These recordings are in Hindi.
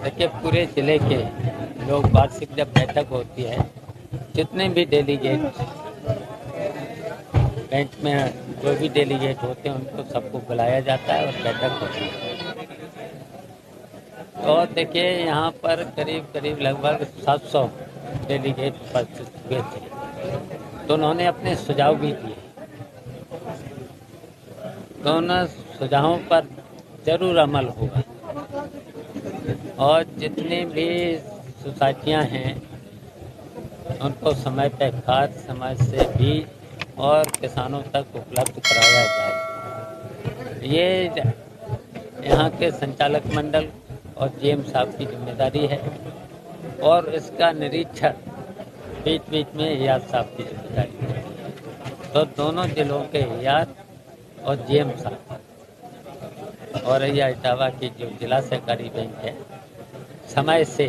देखिए, पूरे जिले के लोग वार्षिक जब बैठक होती है, जितने भी डेलीगेट बैंक में जो भी डेलीगेट होते हैं उनको सबको बुलाया जाता है और बैठक होती है। और देखिए, यहाँ पर करीब करीब लगभग 700 डेलीगेट उपस्थित हुए थे, तो उन्होंने अपने सुझाव भी दिए। तो उन सुझावों पर जरूर अमल होगा और जितनी भी सोसाइटियाँ हैं उनको समय पर खाद समय से बीज और किसानों तक उपलब्ध कराया जाए। ये यहाँ के संचालक मंडल और जीएम साहब की जिम्मेदारी है और इसका निरीक्षण बीच बीच में एआर साहब की जिम्मेदारी है। तो दोनों जिलों के एआर और जीएम साहब और इटावा की जो जिला सहकारी बैंक है, समय से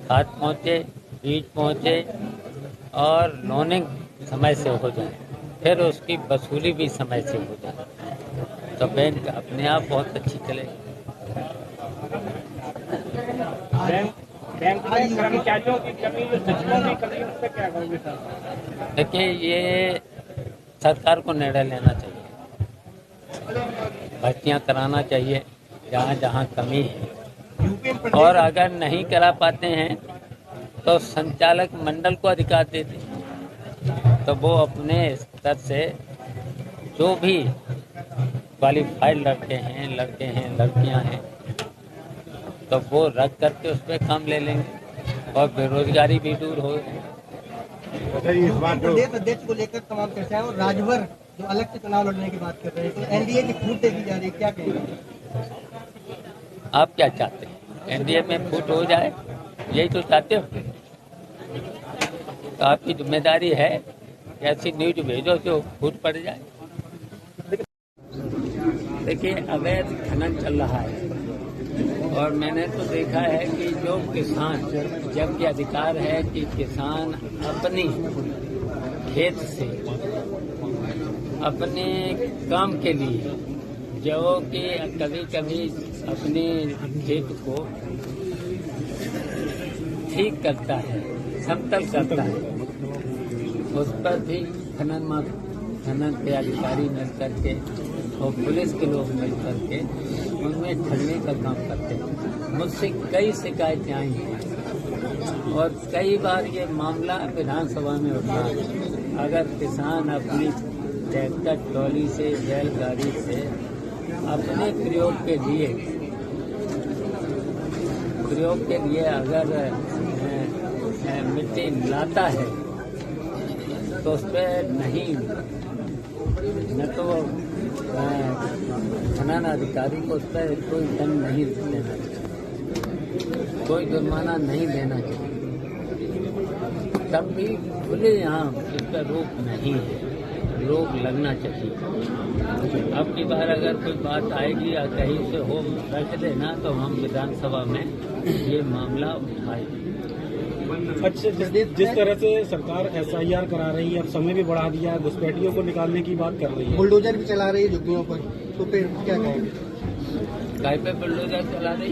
खाद पहुँचे, बीज पहुँचे और लोनिंग समय से हो जाए, फिर उसकी वसूली भी समय से हो जाए, तो बैंक अपने आप बहुत अच्छी चलेगी। बैंक में कर्मचारियों की कमी, सचिवों की कमी, उस पर क्या कहोगे सर? देखिए, ये सरकार को निर्णय लेना चाहिए, भर्तियाँ कराना चाहिए जहाँ जहाँ कमी है, और अगर नहीं करा पाते हैं तो संचालक मंडल को अधिकार दे दें, तो वो अपने स्तर से जो भी क्वालिफाइड लड़के हैं लड़कियां हैं, तो वो रख करके उस पर काम ले लेंगे और बेरोजगारी भी दूर हो। प्रदेश अध्यक्ष को लेकर तमाम चर्चाएं और राजभर जो अलग से चुनाव लड़ने की बात कर रहे हैं, तो एनडीए की फूट देखी जा रही है, क्या कहेंगे? आप क्या चाहते हैं? एनडीए में फूट हो जाए, यही तो चाहते हो? तो आपकी जिम्मेदारी है ऐसी न्यूज भेजो जो फूट पड़ जाए। देखिए, अवैध खनन चल रहा है और मैंने तो देखा है कि जो किसान, जबकि अधिकार है कि किसान अपनी खेत से अपने काम के लिए, जो कि कभी कभी अपने खेत को ठीक करता है, समतल करता है, उस पर भी खनन के अधिकारी मिल करके और पुलिस के लोग मिल करके उनमें ठगने का काम करते हैं। मुझसे कई शिकायतें आई हैं और कई बार ये मामला विधानसभा में उठा है। अगर किसान अपनी ट्रैक्टर ट्रॉली से, बैलगाड़ी से अपने प्रयोग के लिए अगर मिट्टी लाता है तो उस पर न तो खनन अधिकारी को उस पर कोई दंड नहीं देना चाहिए, कोई जुर्माना नहीं देना चाहिए, तब भी खुले यहाँ इस पर रोक नहीं है, रोक लगना चाहिए। अब की बार अगर कोई बात आएगी या कहीं से हो रख देना तो हम विधानसभा में ये मामला उठाएंगे। अच्छा, जिस तरह से सरकार एसआईआर करा रही है, अब समय भी बढ़ा दिया है, घुसपैठियों को निकालने की बात कर रही है, बुलडोजर भी चला रही है झुग्गियों पर, तो फिर क्या कहेंगे? काय पे बुलडोजर चला रही?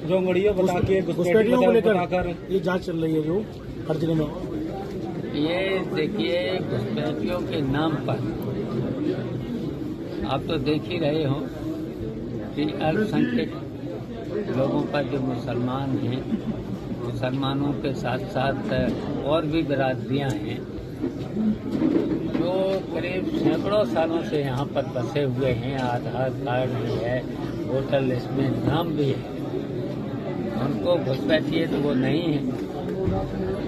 जो गड़ियों बता के घुसपैठियों को लेकर ये जांच चल रही है जो हर जिले में। ये देखिए, घुसपैठियों के नाम पर आप तो देख ही रहे हो कि अल्पसंख्यक लोगों पर जो मुसलमान हैं, मुसलमानों के साथ साथ और भी बिरादरियां हैं जो करीब सैकड़ों सालों से यहाँ पर बसे हुए हैं, आधार कार्ड भी है, वोटर लिस्ट में नाम भी है, उनको घुसपैठिए तो वो नहीं है।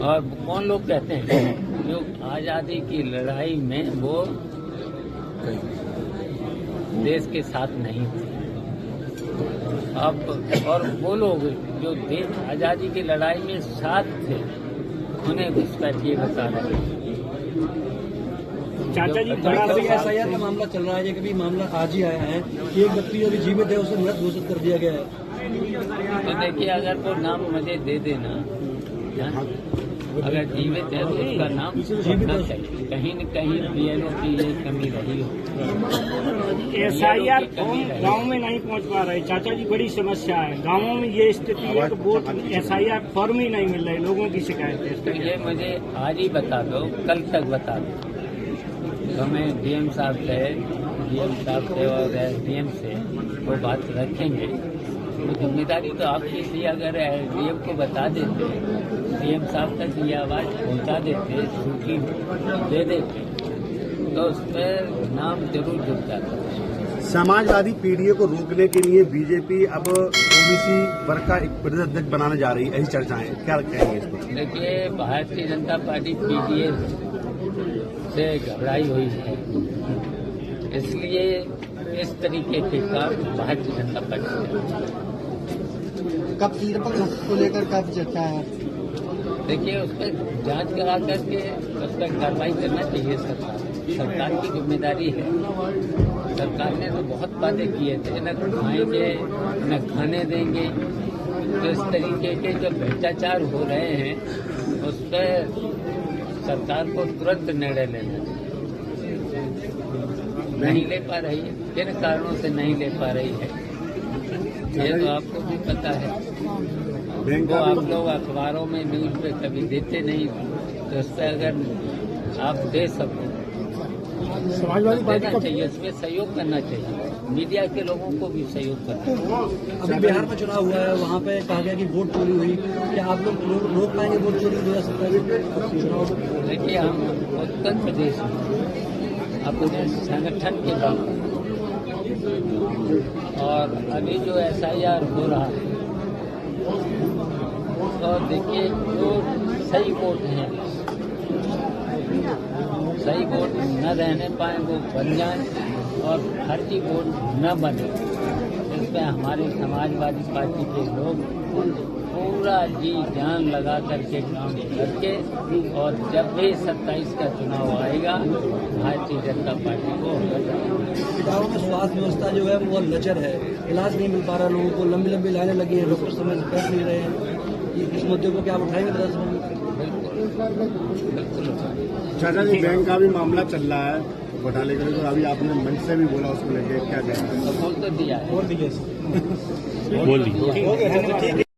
और कौन लोग कहते हैं जो आज़ादी की लड़ाई में वो देश के साथ नहीं थे, अब और वो लोग जो देश आज़ादी की लड़ाई में साथ थे उन्हें घुसपैठिए बता रहे हैं। चाचा जी, एसआईआर का मामला चल रहा है, ये कभी मामला आज ही आया है कि एक व्यक्ति अभी जीवित है, उसे मृत घोषित कर दिया गया है। तो देखिए, अगर वो नाम मुझे दे देना अगर जीवित है तो उसका नाम होना चाहिए। कहीं न कहीं बीएलओ की ये कमी रही हो। एसआईआर फॉर्म गाँव में नहीं पहुंच पा रहे चाचा जी, बड़ी समस्या है गाँवों में। ये स्थिति है कि वोट एसआईआर फॉर्म ही नहीं मिल रहे, लोगों की शिकायत है। तो ये मुझे आज ही बता दो, कल तक बता दो। तो मैं डीएम साहब से और एसडीएम से वो बात रखेंगे। तो जिम्मेदारी तो आपकी थी, अगर डीएम को बता देते, डीएम साहब तक ये आवाज़ पहुंचा देते, सूची दे देते, तो उस पर नाम जरूर जुड़ जाता। समाजवादी पीडीए को रोकने के लिए बीजेपी अब ओबीसी वर्ग का एक प्रदेश अध्यक्ष बनाने जा रही है, ऐसी चर्चाएं, क्या कहेंगे इस पर? देखिए, भारतीय जनता पार्टी पीडीए से घबराई हुई है, इसलिए इस तरीके के काम भारतीय जनता पार्टी कब निरपेक्ष को लेकर कब चर्चा है? देखिए, उस पर जांच करा करके उस पर कार्रवाई करना चाहिए। सरकार की जिम्मेदारी है। सरकार ने तो बहुत वादे किए थे, न खाएंगे न खाने देंगे। तो इस तरीके के जो भ्रष्टाचार हो रहे हैं उस पर सरकार को तुरंत निर्णय लेना चाहिए। नहीं ले पा रही है, किन कारणों से नहीं ले पा रही है ये तो आपको भी पता है। वो आप लोग अखबारों में न्यूज पे कभी देते नहीं, तो उस पर अगर आप दे सको समाजवादी पार्टी देना चाहिए, इसमें सहयोग करना चाहिए। मीडिया के लोगों को भी सहयोग करना चाहिए। अभी बिहार में चुनाव हुआ है, वहाँ पे कहा गया कि वोट चोरी हुई, क्या आप लोग रोक पाएंगे वोट चोरी 2017 में? देखिए, हम उत्तर प्रदेश में अपने संगठन के बारे और अभी जो एसआईआर हो रहा है, तो देखिए, जो सही वोट हैं, सही वोट न रहने पाए वो बन जाए और फर्जी वोट न बने। इसमें हमारे समाजवादी पार्टी के लोग पूरा जी जान लगा करके काम करके, और जब भी 27 का चुनाव आएगा भारतीय जनता पार्टी को गाँव में स्वास्थ्य व्यवस्था जो है वो लचर है, इलाज नहीं मिल पा रहा लोगों को, लंबी लंबी लाइनें लगी हैं, डॉक्टर समय से बैठ नहीं रहे हैं। इस मुद्दे को क्या आप उठाएंगे? बिल्कुल। चाचा जी, बैंक का भी मामला चल रहा है घोटाले का, तो अभी आपने मंच से भी बोला, उसको लेके क्या कहेंगे? बोल तो दिया है। बोल दिए। बोल दी। ठीक है।